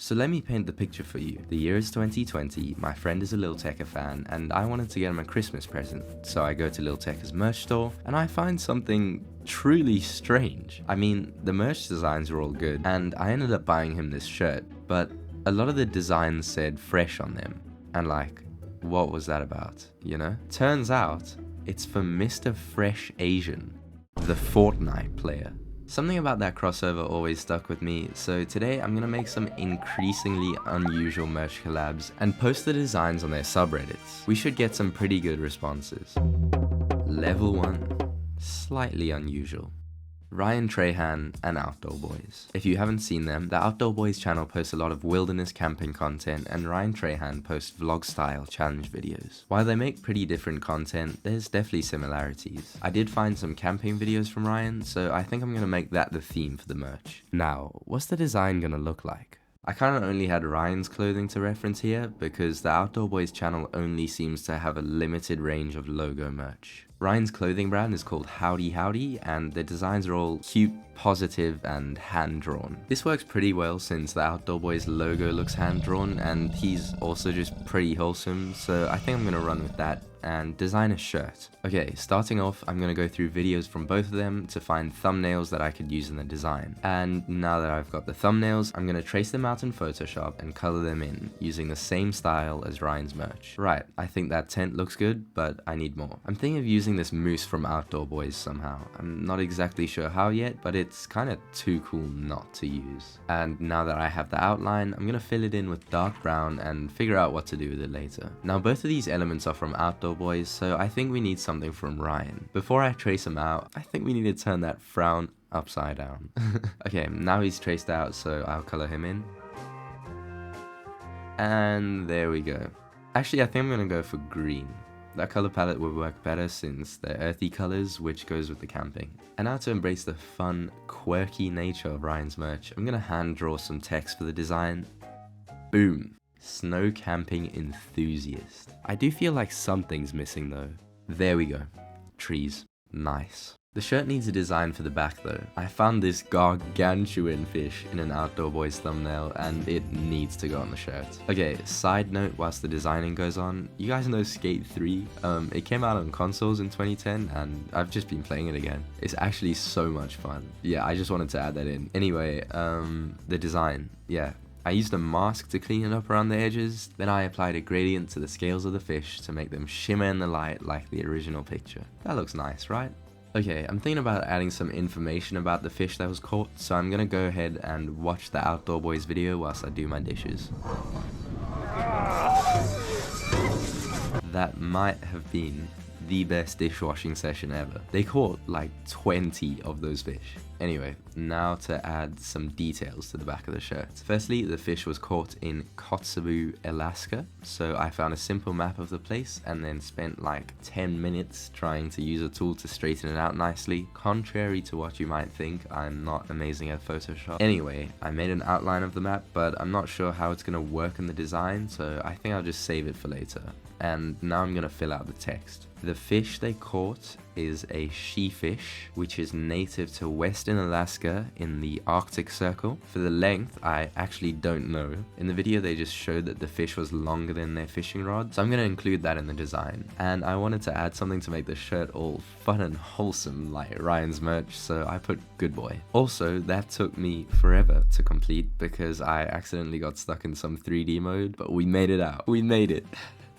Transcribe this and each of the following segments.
So let me paint the picture for you. The year is 2020, my friend is a Lil Tecca fan, and I wanted to get him a Christmas present. So I go to Lil Tecca's merch store, and I find something truly strange. I mean, the merch designs were all good, and I ended up buying him this shirt, but a lot of the designs said fresh on them. And like, what was that about, you know? Turns out, it's for Mr. Fresh Asian, the Fortnite player. Something about that crossover always stuck with me, so today I'm gonna make some increasingly unusual merch collabs and post the designs on their subreddits. We should get some pretty good responses. Level 1. Slightly unusual. Ryan Trahan and Outdoor Boys. If you haven't seen them, the Outdoor Boys channel posts a lot of wilderness camping content, and Ryan Trahan posts vlog style challenge videos. While they make pretty different content, there's definitely similarities. I did find some camping videos from Ryan, so I think I'm gonna make that the theme for the merch. Now, what's the design gonna look like? I kinda only had Ryan's clothing to reference here because the Outdoor Boys channel only seems to have a limited range of logo merch. Ryan's clothing brand is called Howdy Howdy, and the designs are all cute, positive, and hand-drawn. This works pretty well since the Outdoor Boys logo looks hand-drawn, and he's also just pretty wholesome, so I think I'm gonna run with that and design a shirt. Okay, starting off, I'm gonna go through videos from both of them to find thumbnails that I could use in the design. And now that I've got the thumbnails, I'm gonna trace them out in Photoshop and color them in, using the same style as Ryan's merch. Right, I think that tent looks good, but I need more. I'm thinking of using this moose from Outdoor Boys somehow. I'm not exactly sure how yet, but it's kinda too cool not to use. And now that I have the outline, I'm gonna fill it in with dark brown and figure out what to do with it later. Now both of these elements are from Outdoor Boys, so I think we need something from Ryan. Before I trace him out, I think we need to turn that frown upside down. Okay, now he's traced out, so I'll color him in. And there we go. Actually, I think I'm gonna go for green. That color palette would work better since they're earthy colors, which goes with the camping. And now to embrace the fun, quirky nature of Ryan's merch, I'm gonna hand draw some text for the design. Boom. Snow camping enthusiast. I do feel like something's missing though. There we go. Trees. Nice. The shirt needs a design for the back though. I found this gargantuan fish in an Outdoor Boys thumbnail and it needs to go on the shirt. Okay, side note whilst the designing goes on, you guys know Skate 3? It came out on consoles in 2010 and I've just been playing it again. It's actually so much fun. Yeah, I just wanted to add that in. Anyway, the design, yeah. I used a mask to clean it up around the edges, then I applied a gradient to the scales of the fish to make them shimmer in the light like the original picture. That looks nice, right? Okay, I'm thinking about adding some information about the fish that was caught, so I'm gonna go ahead and watch the Outdoor Boys video whilst I do my dishes. That might have been the best dishwashing session ever. They caught like 20 of those fish. Anyway, now to add some details to the back of the shirt. Firstly, the fish was caught in Kotzebue, Alaska, so I found a simple map of the place and then spent like 10 minutes trying to use a tool to straighten it out nicely. Contrary to what you might think, I'm not amazing at Photoshop. Anyway, I made an outline of the map, but I'm not sure how it's gonna work in the design, so I think I'll just save it for later. And now I'm gonna fill out the text. The fish they caught is a she-fish, which is native to Western Alaska in the Arctic Circle. For the length, I actually don't know. In the video, they just showed that the fish was longer than their fishing rod, so I'm gonna include that in the design. And I wanted to add something to make the shirt all fun and wholesome like Ryan's merch, so I put good boy. Also, that took me forever to complete because I accidentally got stuck in some 3D mode, but we made it out. We made it.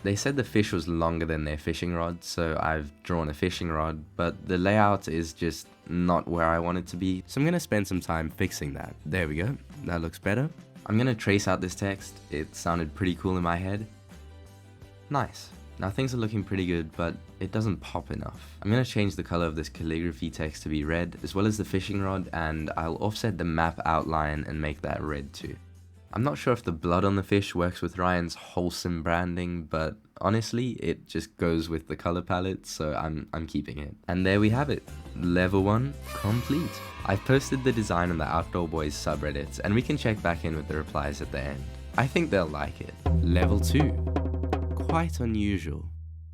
They said the fish was longer than their fishing rod, so I've drawn a fishing rod, but the layout is just not where I want it to be, so I'm gonna spend some time fixing that. There we go, that looks better. I'm gonna trace out this text. It sounded pretty cool in my head. Nice. Now things are looking pretty good, but it doesn't pop enough. I'm gonna change the color of this calligraphy text to be red, as well as the fishing rod, and I'll offset the map outline and make that red too. I'm not sure if the blood on the fish works with Ryan's wholesome branding, but honestly, it just goes with the color palette, so I'm keeping it. And there we have it. Level 1 complete. I've posted the design on the Outdoor Boys subreddits, and we can check back in with the replies at the end. I think they'll like it. Level 2. Quite unusual.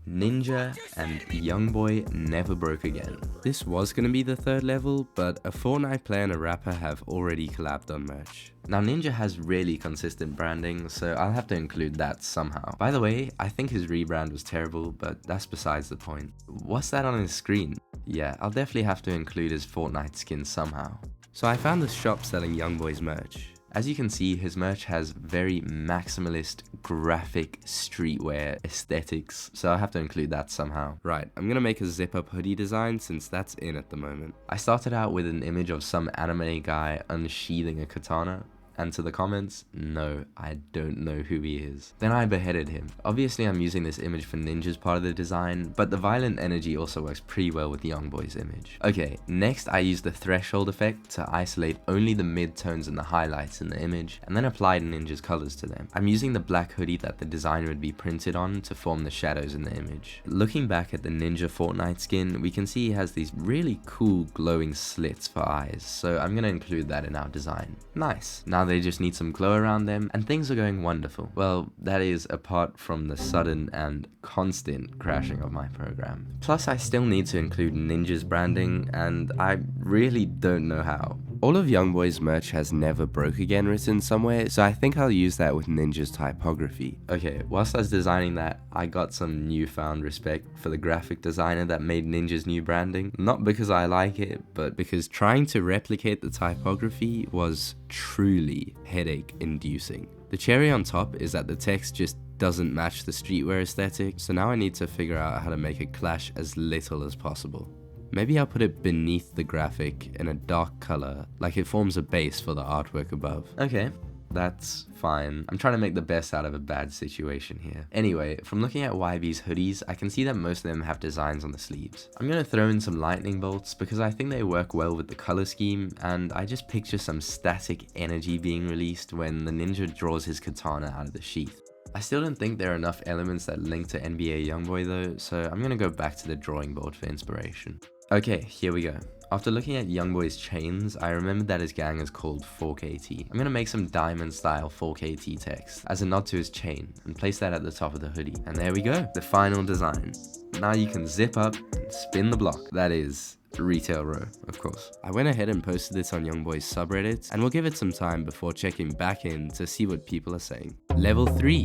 Ninja, and Youngboy Never Broke Again. This was gonna be the third level, but a Fortnite player and a rapper have already collabed on merch. Now Ninja has really consistent branding, so I'll have to include that somehow. By the way, I think his rebrand was terrible, but that's besides the point. What's that on his screen? Yeah, I'll definitely have to include his Fortnite skin somehow. So I found this shop selling Youngboy's merch. As you can see, his merch has very maximalist, graphic, streetwear aesthetics, so I have to include that somehow. Right, I'm gonna make a zip-up hoodie design since that's in at the moment. I started out with an image of some anime guy unsheathing a katana, and to the comments, no, I don't know who he is. Then I beheaded him. Obviously I'm using this image for Ninja's part of the design, but the violent energy also works pretty well with Youngboy's image. Okay, next I used the threshold effect to isolate only the mid-tones and the highlights in the image, and then applied Ninja's colors to them. I'm using the black hoodie that the design would be printed on to form the shadows in the image. Looking back at the Ninja Fortnite skin, we can see he has these really cool glowing slits for eyes, so I'm gonna include that in our design. Nice. Now they just need some glow around them, and things are going wonderful. Well, that is apart from the sudden and constant crashing of my program. Plus, I still need to include Ninja's branding, and I really don't know how. All of Youngboy's merch has Never Broke Again written somewhere, so I think I'll use that with Ninja's typography. Okay, whilst I was designing that, I got some newfound respect for the graphic designer that made Ninja's new branding. Not because I like it, but because trying to replicate the typography was truly headache inducing. The cherry on top is that the text just doesn't match the streetwear aesthetic, so now I need to figure out how to make it clash as little as possible. Maybe I'll put it beneath the graphic in a dark color, like it forms a base for the artwork above. Okay, that's fine. I'm trying to make the best out of a bad situation here. Anyway, from looking at YB's hoodies, I can see that most of them have designs on the sleeves. I'm gonna throw in some lightning bolts because I think they work well with the color scheme, and I just picture some static energy being released when the ninja draws his katana out of the sheath. I still don't think there are enough elements that link to NBA Youngboy though, so I'm gonna go back to the drawing board for inspiration. Okay, here we go. After looking at Youngboy's chains, I remembered that his gang is called 4KT. I'm gonna make some diamond style 4KT text as a nod to his chain and place that at the top of the hoodie. And there we go, the final design. Now you can zip up and spin the block. That is retail row, of course. I went ahead and posted this on Youngboy's subreddit, and we'll give it some time before checking back in to see what people are saying. Level 3.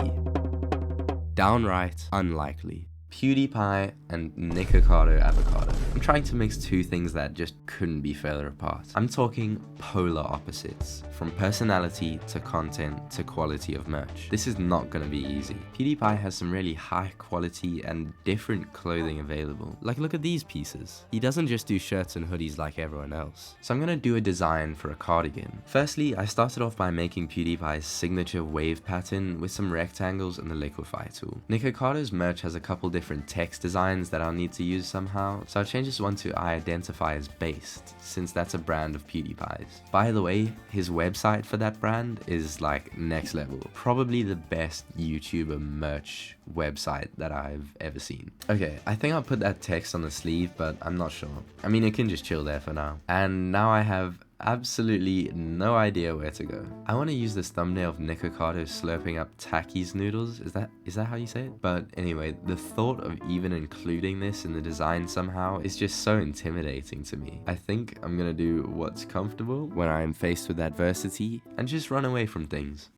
Downright unlikely. PewDiePie and Nikocado Avocado. I'm trying to mix two things that just couldn't be further apart. I'm talking polar opposites, from personality to content to quality of merch. This is not gonna be easy. PewDiePie has some really high quality and different clothing available. Like, look at these pieces. He doesn't just do shirts and hoodies like everyone else. So I'm gonna do a design for a cardigan. Firstly, I started off by making PewDiePie's signature wave pattern with some rectangles and the liquefy tool. Nikocado's merch has a couple different text designs that I'll need to use somehow, so I'll change this one to I identify as based, since that's a brand of PewDiePie's. By the way, his website for that brand is like next level. Probably the best YouTuber merch website that I've ever seen. Okay, I think I'll put that text on the sleeve, but I'm not sure. I mean, it can just chill there for now. And now I have absolutely no idea where to go. I want to use this thumbnail of Nikocado slurping up Takis noodles. Is that how you say it? But anyway, the thought of even including this in the design somehow is just so intimidating to me. I think I'm gonna do what's comfortable when I'm faced with adversity and just run away from things.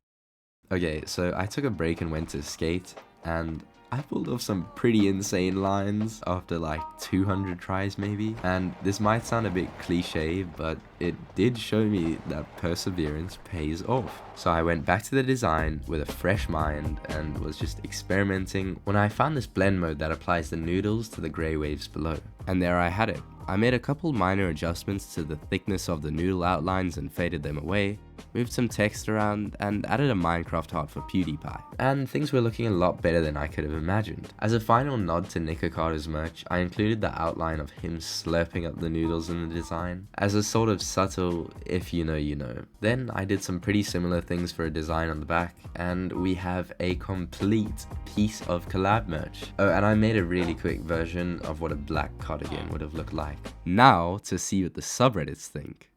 Okay, so I took a break and went to skate, and I pulled off some pretty insane lines after like 200 tries maybe, and this might sound a bit cliche, but it did show me that perseverance pays off. So I went back to the design with a fresh mind and was just experimenting when I found this blend mode that applies the noodles to the grey waves below. And there I had it. I made a couple minor adjustments to the thickness of the noodle outlines and faded them away, moved some text around, and added a Minecraft heart for PewDiePie. And things were looking a lot better than I could have imagined. As a final nod to Nikocado's merch, I included the outline of him slurping up the noodles in the design, as a sort of subtle, if you know, you know. Then I did some pretty similar things for a design on the back, and we have a complete piece of collab merch. Oh, and I made a really quick version of what a black cardigan would have looked like. Now to see what the subreddits think.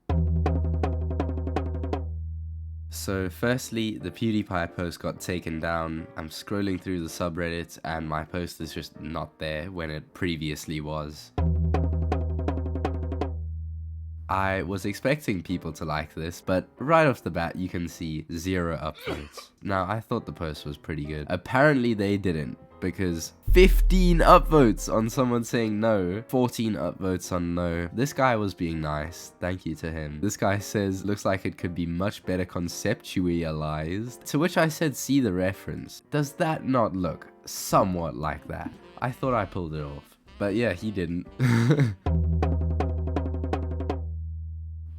So firstly, the PewDiePie post got taken down. I'm scrolling through the subreddit and my post is just not there when it previously was. I was expecting people to like this, but right off the bat you can see 0 upvotes. Now, I thought the post was pretty good. Apparently they didn't, because 15 upvotes on someone saying no, 14 upvotes on no. This guy was being nice, thank you to him. This guy says, looks like it could be much better conceptualized. To which I said, see the reference. Does that not look somewhat like that? I thought I pulled it off, but yeah, he didn't.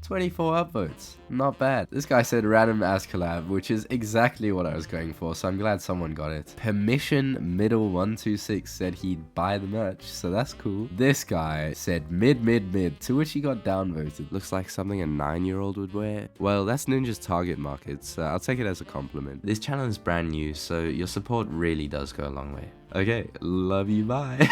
24 upvotes, not bad. This guy said random ass collab, which is exactly what I was going for, so I'm glad someone got it. Permission middle 126 said he'd buy the merch, so that's cool. This guy said mid, to which he got downvoted. Looks like something a 9-year-old would wear. Well, that's Ninja's target market, so I'll take it as a compliment. This channel is brand new, so your support really does go a long way. Okay, love you, bye.